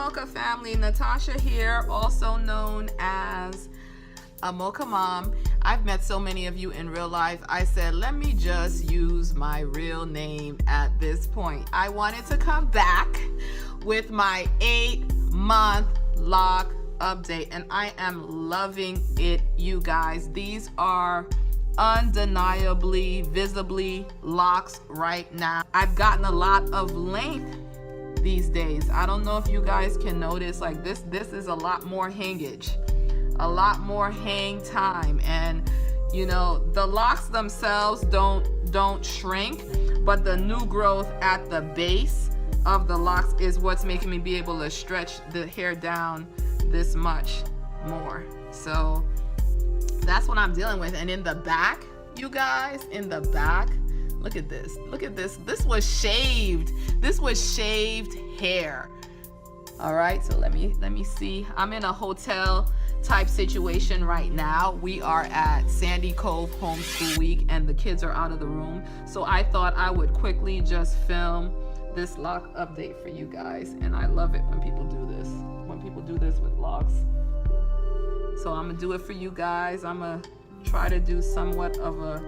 Mocha family, Natasha here, also known as a Mocha Mom. I've met so many of you in real life. I said, let me just use my real name at this point. I wanted to come back with my 8-month lock update, and I am loving it, you guys. These are undeniably, visibly locks right now. I've gotten a lot of length these days. I don't know if you guys can notice, like this is a lot more hangage, a lot more hang time, and you know, the locks themselves don't shrink, but the new growth at the base of the locks is what's making me be able to stretch the hair down this much more. So that's what I'm dealing with. And in the back, you guys, in the back, look at this. Look at this. This was shaved. This was shaved hair. All right, so let me see. I'm in a hotel type situation right now. We are at Sandy Cove Homeschool Week and the kids are out of the room. So I thought I would quickly just film this lock update for you guys. And I love it when people do this, with locks. So I'm gonna do it for you guys. I'm gonna try to do somewhat of a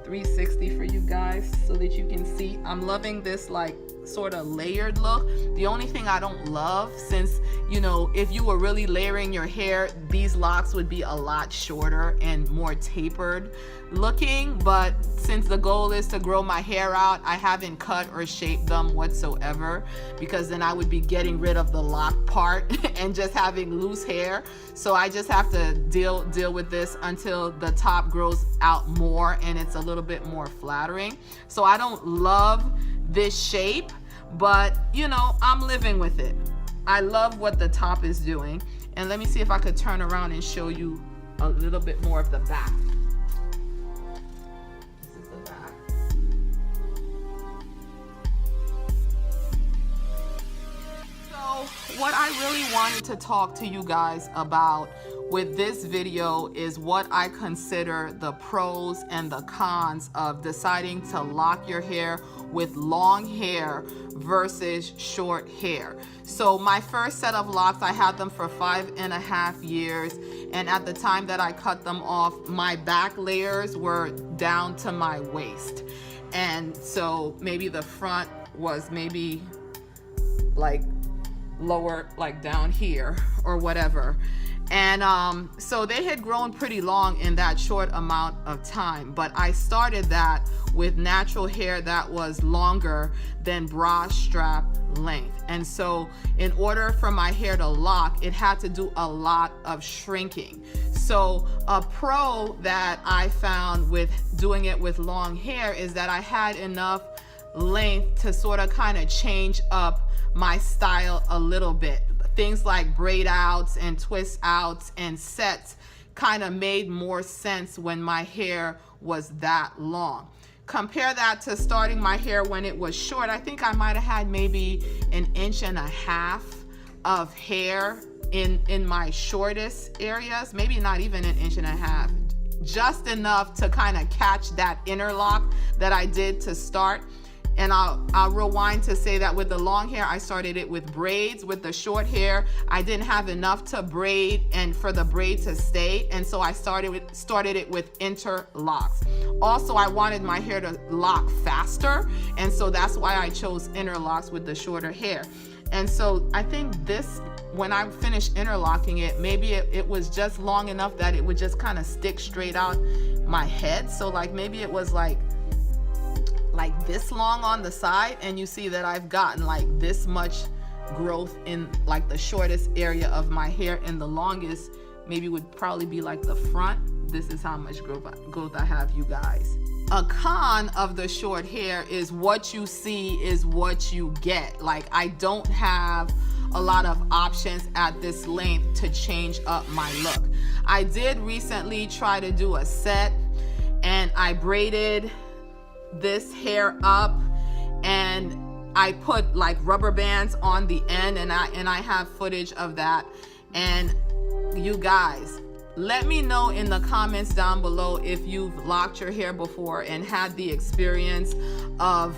360 for you guys so that you can see. I'm loving this like sort of layered look. The only thing I don't love, since you know, if you were really layering your hair, these locks would be a lot shorter and more tapered looking, but since the goal is to grow my hair out, I haven't cut or shaped them whatsoever, because then I would be getting rid of the lock part and just having loose hair. So I just have to deal with this until the top grows out more and it's a little bit more flattering. So I don't love this shape, but you know, I'm living with it. I love what the top is doing. And let me see if I could turn around and show you a little bit more of the back. This is the back. So what I really wanted to talk to you guys about with this video is what I consider the pros and the cons of deciding to lock your hair with long hair versus short hair. So my first set of locks, I had them for 5.5 years, and at the time that I cut them off, my back layers were down to my waist, and so maybe the front was maybe like lower, like down here or whatever. And so they had grown pretty long in that short amount of time, but I started that with natural hair that was longer than bra strap length. And so in order for my hair to lock, it had to do a lot of shrinking. So a pro that I found with doing it with long hair is that I had enough length to sort of kind of change up my style a little bit. Things like braid outs and twist outs and sets kind of made more sense when my hair was that long. Compare that to starting my hair when it was short. I think I might have had maybe 1.5 inches of hair in my shortest areas, maybe not even 1.5 inches, just enough to kind of catch that interlock that I did to start. And I'll rewind to say that with the long hair, I started it with braids. With the short hair, I didn't have enough to braid and for the braid to stay. And so I started it with interlocks. Also, I wanted my hair to lock faster. And so that's why I chose interlocks with the shorter hair. And so I think this, when I finished interlocking it, maybe it was just long enough that it would just kind of stick straight out my head. So like maybe it was like this long on the side, and you see that I've gotten like this much growth in like the shortest area of my hair, and the longest maybe would probably be like the front. This is how much growth I have, you guys. A con of the short hair is what you see is what you get. Like I don't have a lot of options at this length to change up my look. I did recently try to do a set, and I braided this hair up and I put like rubber bands on the end, and I have footage of that. And you guys, let me know in the comments down below if you've locked your hair before and had the experience of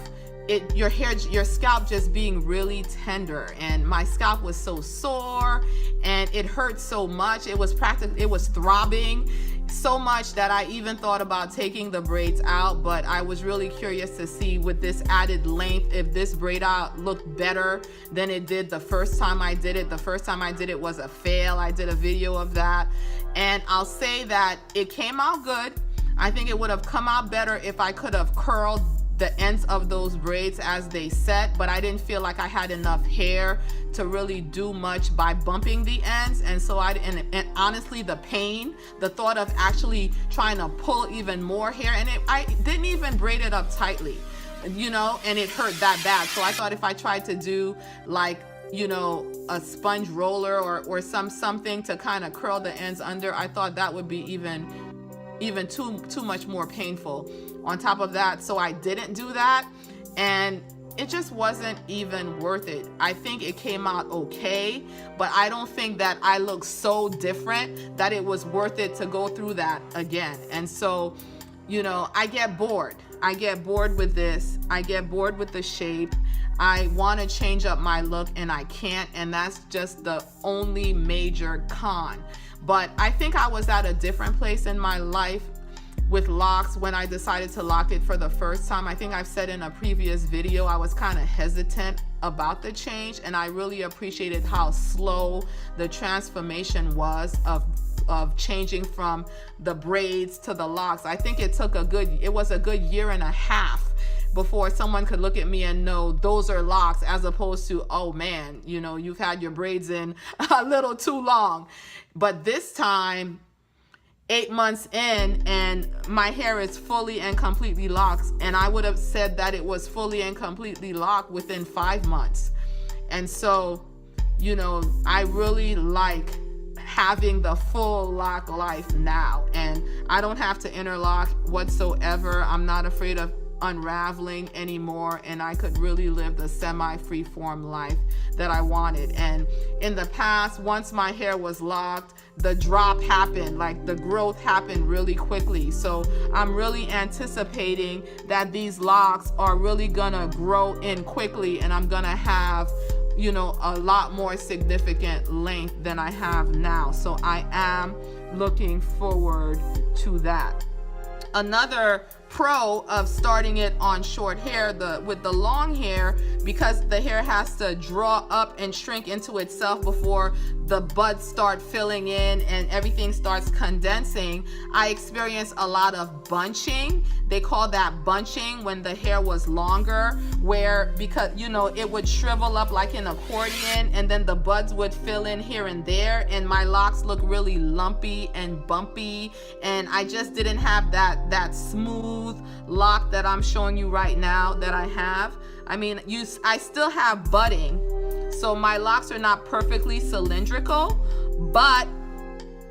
your scalp just being really tender, and my scalp was so sore and it hurt so much. It was throbbing so much that I even thought about taking the braids out, but I was really curious to see with this added length if this braid out looked better than it did the first time I did it. The first time I did it was a fail. I did a video of that, and I'll say that it came out good. I think it would have come out better if I could have curled the ends of those braids as they set, but I didn't feel like I had enough hair to really do much by bumping the ends. And so and honestly, the pain, the thought of actually trying to pull even more hair, and I didn't even braid it up tightly, you know, and it hurt that bad. So I thought if I tried to do like, you know, a sponge roller or something to kind of curl the ends under, I thought that would be even too much more painful on top of that. So I didn't do that, and it just wasn't even worth it. I think it came out okay, but I don't think that I look so different that it was worth it to go through that again. And so, you know, I get bored with this. I get bored with the shape. I want to change up my look and I can't, and that's just the only major con. But I think I was at a different place in my life with locks when I decided to lock it for the first time. I think I've said in a previous video I was kind of hesitant about the change, and I really appreciated how slow the transformation was of changing from the braids to the locks. I think it was a good year and a half before someone could look at me and know those are locks, as opposed to, oh man, you know, you've had your braids in a little too long. But this time, 8 months in, and my hair is fully and completely locked, and I would have said that it was fully and completely locked within 5 months. And so, you know, I really like having the full lock life now, and I don't have to interlock whatsoever. I'm not afraid of unraveling anymore, and I could really live the semi-freeform life that I wanted. And in the past, once my hair was locked, the drop happened, like the growth happened really quickly. So I'm really anticipating that these locks are really gonna grow in quickly, and I'm gonna have, you know, a lot more significant length than I have now. So I am looking forward to that. Another pro of starting it on short hair, with the long hair, because the hair has to draw up and shrink into itself before the buds start filling in and everything starts condensing, I experienced a lot of bunching. They call that bunching when the hair was longer, because you know, it would shrivel up like an accordion, and then the buds would fill in here and there, and my locks look really lumpy and bumpy, and I just didn't have that smooth lock that I'm showing you right now that I have. I mean, I still have budding, so my locks are not perfectly cylindrical, but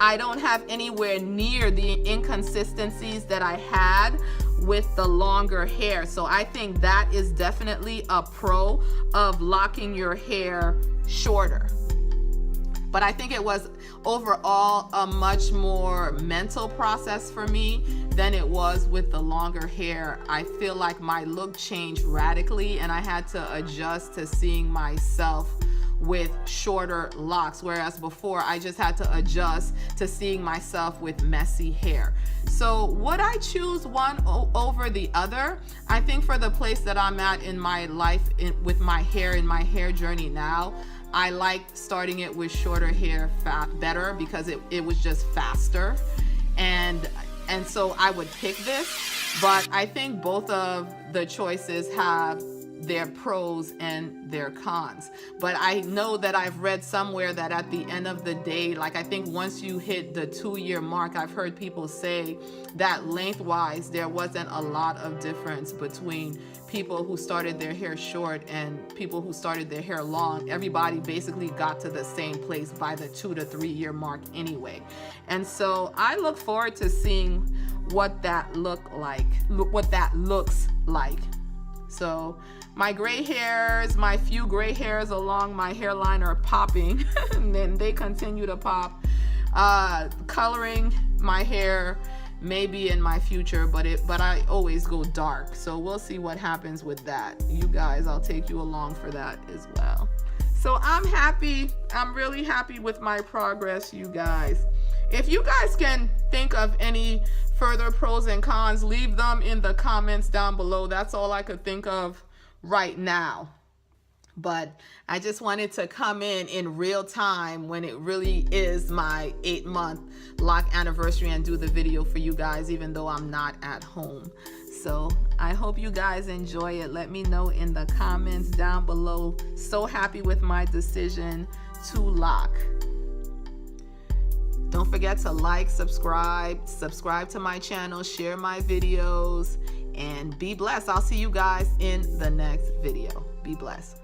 I don't have anywhere near the inconsistencies that I had with the longer hair. So I think that is definitely a pro of locking your hair shorter. But I think it was overall a much more mental process for me than it was with the longer hair. I feel like my look changed radically, and I had to adjust to seeing myself with shorter locks, whereas before I just had to adjust to seeing myself with messy hair. So would I choose one over the other? I think for the place that I'm at in my life with my hair, in my hair journey now, I like starting it with shorter hair better, because it was just faster, and so I would pick this. But I think both of the choices have their pros and their cons. But I know that I've read somewhere that at the end of the day, like I think once you hit the 2-year mark, I've heard people say that lengthwise there wasn't a lot of difference between people who started their hair short and people who started their hair long. Everybody basically got to the same place by the 2 to 3 year mark anyway. And so I look forward to seeing what that looks like. So my gray hairs, my few gray hairs along my hairline are popping and then they continue to pop. Coloring my hair maybe in my future, but I always go dark. So we'll see what happens with that. You guys, I'll take you along for that as well. So I'm happy. I'm really happy with my progress, you guys. If you guys can think of any further pros and cons, leave them in the comments down below. That's all I could think of right now. But I just wanted to come in real time when it really is my 8-month lock anniversary and do the video for you guys, even though I'm not at home. So I hope you guys enjoy it. Let me know in the comments down below. So happy with my decision to lock. Don't forget to like, subscribe to my channel, share my videos, and be blessed. I'll see you guys in the next video. Be blessed.